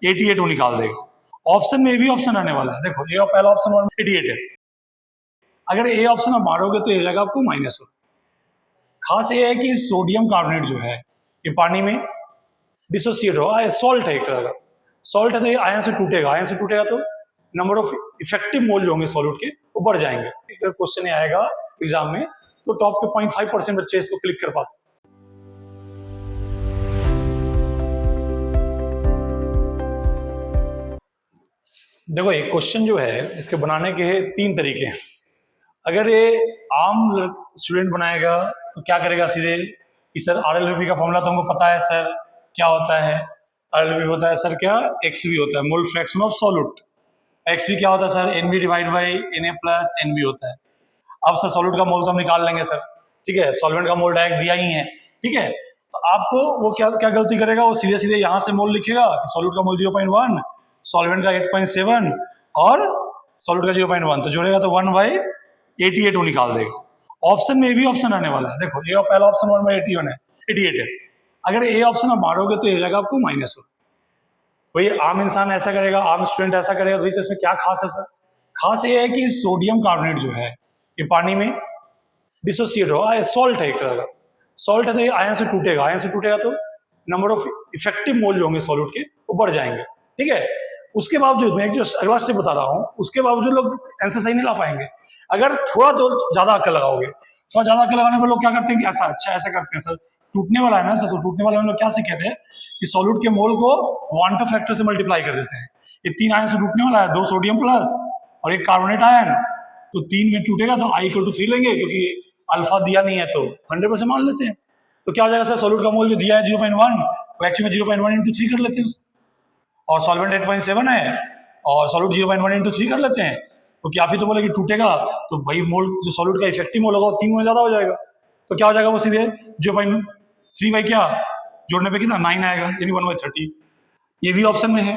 88 वो निकाल देगा। ऑप्शन में भी ऑप्शन आने वाला है, देखो ये पहला ऑप्शन 88 है। अगर ए ऑप्शन आप मारोगे तो ये जाएगा आपको -1। खास ये है कि सोडियम कार्बोनेट जो है ये पानी में डिसोसिएट होगा, सॉल्ट है एक तरह का। सॉल्ट है तो ये आयन से टूटेगा, आयन से टूटेगा तो नंबर ऑफ इफेक्टिव मोल जो होंगे सॉल्यूट के वो बढ़ जाएंगे। अगर क्वेश्चन आएगा एग्जाम में तो टॉप के 0.5% बच्चे इसको क्लिक कर पाते। देखो ये क्वेश्चन जो है इसके बनाने के 3 तरीके हैं। अगर ये आम स्टूडेंट बनाएगा तो क्या करेगा, सीधे कि सर RLVP का फॉर्मूला तो हमको पता है सर, क्या होता है RLVP होता है सर क्या, XV होता है mole fraction of solute. XV क्या होता है sir, NV divide by Na plus NV होता है। अब सर सॉल्यूट का मोल तो हम निकाल लेंगे सर, ठीक है, सॉल्वेंट का मोल डायरेक्ट दिया ही है, ठीक है। तो आपको वो क्या क्या गलती करेगा, वो सीधे सीधे यहाँ से मोल लिखेगा कि सॉल्यूट का मोल 0.1, सॉल्वेंट का 8.7 और सॉल्यूट का 0.1, तो जोड़ेगा तो 1/88 वो निकाल देगा। ऑप्शन में भी ऑप्शन आने वाला है, देखो ये पहला ऑप्शन 1/88 है, 88 है। अगर ए ऑप्शन आप मारोगे तो ये जाएगा आपको -1। भाई आम इंसान ऐसा करेगा, आम स्टूडेंट ऐसा करेगा, तो इसमें क्या खास है सर? खास ये है कि सोडियम कार्बोनेट जो है ये पानी में डिसोसिएट होगा, सॉल्ट है एक तरह का। सॉल्ट है तो ये आयन से टूटेगा, आयन से टूटेगा तो नंबर ऑफ इफेक्टिव मोल जो होंगे सॉल्यूट के वो बढ़ जाएंगे, ठीक है। उसके बावजूद मैं जो अगला स्टेप बता रहा हूँ उसके बावजूद लोग आंसर सही नहीं ला पाएंगे। अगर थोड़ा तो ज्यादा अक्ल लगाओगे, थोड़ा ज्यादा अक्ल लगाने पर लोग क्या करते हैं कि ऐसा अच्छा ऐसा करते हैं सर, टूटने वाला है ना सर, तो टूटने वाले हम लोग क्या सीखे थे कि सॉल्यूट के मोल को क्वांटम फैक्टर से मल्टीप्लाई कर देते हैं। ये 3 आयन से टूटने वाला है, 2 सोडियम प्लस और 1 कार्बोनेट आयन, तो 3 में टूटेगा तो I = 3 लेंगे, क्योंकि अल्फा दिया नहीं है तो 100% मान लेते हैं। तो क्या हो जाएगा सर, सॉल्यूट का मोल जो दिया है 0.1, तो एक्चुअली 0.1 × 3 कर लेते हैं उसको, और सॉल्वेंट 8.7 है और सॉल्यूट 0.1 × 3 कर लेते हैं, तो क्या आप ही तो बोले कि टूटेगा, तो भाई मोल जो सॉल्यूट का इफेक्टिव मोल होगा वो 3 में ज्यादा हो जाएगा। तो क्या हो जाएगा, वो सीधे 0.3 बाई क्या जोड़ने पे कितना 9 आएगा, यानी 1/30। ये भी ऑप्शन में है,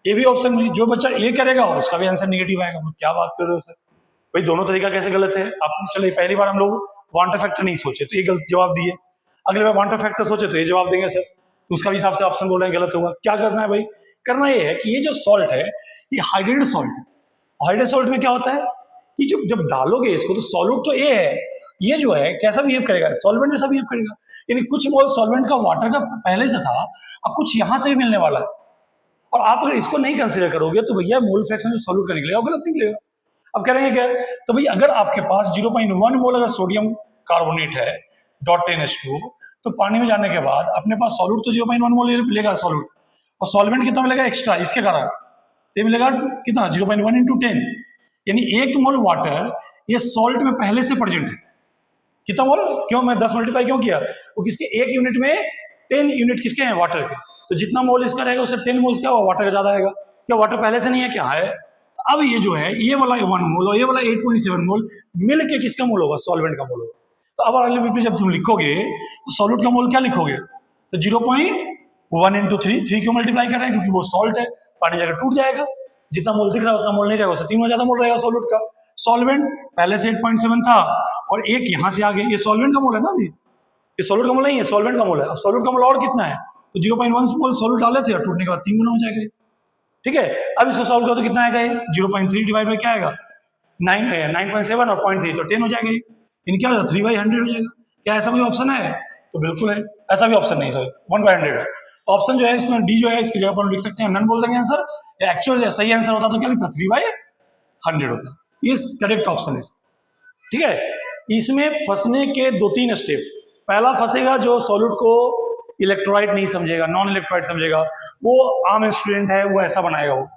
ये भी ऑप्शन में। जो बच्चा ये करेगा उसका भी आंसर निगेटिव आएगा। तो क्या बात कर रहे हो सर, भाई दोनों तरीका कैसे गलत है? आप चलिए पहली बार हम लोग क्वांटम फैक्टर नहीं सोचे तो ये गलत जवाब दिए, अगले बार क्वांटम फैक्टर सोचे तो ये जवाब देंगे सर, तो उसका भी हिसाब से ऑप्शन बोल रहे हैं गलत होगा। क्या करना है भाई, करना ये है कि ये जो सॉल्ट है ये हाइड्रेटेड सॉल्ट है। हाइड्रेटेड सॉल्ट में क्या होता है कि जब डालोगे इसको तो सॉल्यूट तो ये है, ये जो है कैसा बिहेव करेगा, सॉल्वेंट जैसा बिहेव करेगा, यानी कुछ मोल सॉल्वेंट का वाटर का पहले से था, अब कुछ यहाँ से भी मिलने वाला है। और आप अगर इसको नहीं कंसीडर करोगे तो भैया मोल फ्रैक्शन जो सॉल्यूट का निकलेगा वो गलत निकलेगा। अब कह रहे हैं क्या, तो भाई अगर आपके पास 0.1 मोल अगर सोडियम कार्बोनेट है .10H2, तो पानी में जाने के बाद अपने पास सॉल्यूट तो 0.1 मोल लेगा सॉल्यूट, और सॉल्वेंट कितना मिलेगा एक्स्ट्रा इसके कारण, तो मिलेगा कितना 0.1 × 10, यानी 1 मोल वाटर ये सॉल्ट में पहले से प्रेजेंट है। कितना मोल, क्यों मैं 10 मल्टीप्लाई क्यों किया, वो किसके 1 यूनिट में 10 यूनिट किसके हैं, वाटर के, तो जितना मोल इसका रहेगा उससे 10 मोल क्या वाटर का ज्यादा आएगा। क्या वाटर पहले से नहीं है, क्या है? अब ये जो है ये वाला 1 मोल और ये वाला 8.7 मोल मिल के किसका मोल होगा, सॉल्वेंट का मोल होगा। तो अब RLVP जब तुम लिखोगे तो सॉल्यूट का मोल क्या लिखोगे, तो 0.1 × 3 क्यों मल्टीप्लाई कर रहे हैं, क्योंकि वो सॉल्ट है, पानी जाकर टूट जाएगा, जितना मोल दिख रहा है उतना मोल नहीं रहेगा, उससे 3 ज्यादा मोल रहेगा सॉल्यूट का। सॉल्वेंट पहले से 8.7 था और एक यहाँ से आ गया, ये सॉल्वेंट का मोल है ना, अभी ये सॉल्यूट का मोल नहीं है, सॉल्वेंट का मोल है। अब सॉल्यूट का मोल और कितना है, तो 0.1 मोल सॉल्यूट डाले थे और टूटने के बाद 3 गुना हो जाएगा, ठीक है। अब इसको सॉल्व करो तो कितना आएगा, 0.3 डिवाइड बाई क्या आएगा 9.7 और 0.3 तो 10 हो जाएगा, यानी क्या हो जाएगा 3/100 हो जाएगा। क्या ऐसा कोई ऑप्शन है, तो बिल्कुल है, ऐसा भी ऑप्शन नहीं, सॉरी 1/100 है। ऑप्शन जो है इसमें डी जो है इसकी जगह पर लिख सकते हैं नन बोल देंगे आंसर, या एक्चुअल सही आंसर होता तो क्या लिखता 3/100 होता, ये करेक्ट ऑप्शन है, ठीक है। इसमें फंसने के 2-3 स्टेप, पहला फंसेगा जो सॉल्यूट को इलेक्ट्रोलाइट नहीं समझेगा, नॉन इलेक्ट्रोलाइट समझेगा, वो आम स्टूडेंट है वो ऐसा बनाएगा, वो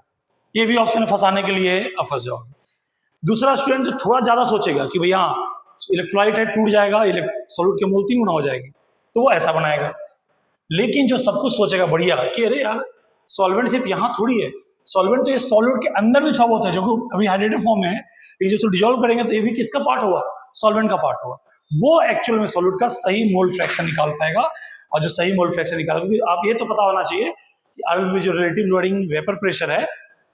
ये भी ऑप्शन फंसाने के लिए आप फंस जाओगे। दूसरा स्टूडेंट जो थोड़ा ज्यादा सोचेगा कि भैया इलेक्ट्रोलाइट है टूट जाएगा, सॉल्यूट के मोल 3 गुना हो जाएगी, तो वो ऐसा बनाएगा। लेकिन जो सब कुछ सोचेगा बढ़िया कि अरे यार सॉल्वेंट सिर्फ यहाँ थोड़ी है, सॉल्वेंट तो ये सॉल्यूट के अंदर भी थोड़ा बहुत है, जो अभी हाइड्रेटेड फॉर्म में है, ये जो डिजोल्व करेंगे तो ये भी किसका पार्ट होगा, सॉल्वेंट का पार्ट होगा। वो एक्चुअल में सॉल्यूट का सही मोल फ्रैक्शन निकाल पाएगा, और जो सही मोल फ्रैक्शन निकालेगा, क्योंकि आप ये तो पता होना चाहिए कि RLVP जो रिलेटिव लोडिंग वेपर प्रेशर है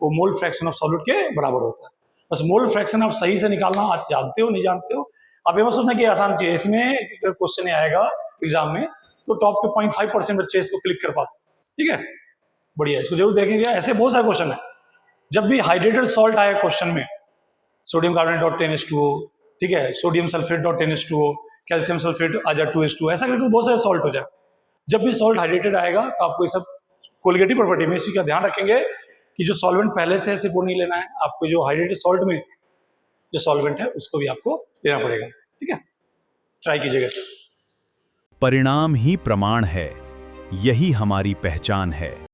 वो मोल फ्रैक्शन ऑफ सॉल्यूट के बराबर होता है। बस मोल फ्रैक्शन आप सही से निकालना आप जानते हो नहीं जानते हो, आप ये मत सोचना कि आसान चीज, इसमें क्वेश्चन आएगा एग्जाम में तो टॉप के 0.5% बच्चे इसको क्लिक कर पाते, ठीक है। बढ़िया, इसको जरूर देखेंगे। ऐसे बहुत सारे क्वेश्चन है, जब भी हाइड्रेटेड सॉल्ट आए क्वेश्चन में, सोडियम कार्बोनेट डॉट 10H2O, ठीक है, sodium sulphate dot 10H2O, calcium sulphate आ जाए 2H2O, ऐसा करके बहुत सारे सॉल्ट हो जाए। जब भी सॉल्ट हाइड्रेटेड आएगा तो आपको ये सब कोलिगेटिव प्रॉपर्टी में इसी का ध्यान रखेंगे कि जो सॉल्वेंट पहले से है सिर्फ वो नहीं लेना है, आपको जो हाइड्रेटेड सॉल्ट में जो सॉल्वेंट है उसको भी आपको लेना पड़ेगा। ठीक है, ट्राई कीजिएगा। परिणाम ही प्रमाण है, यही हमारी पहचान है।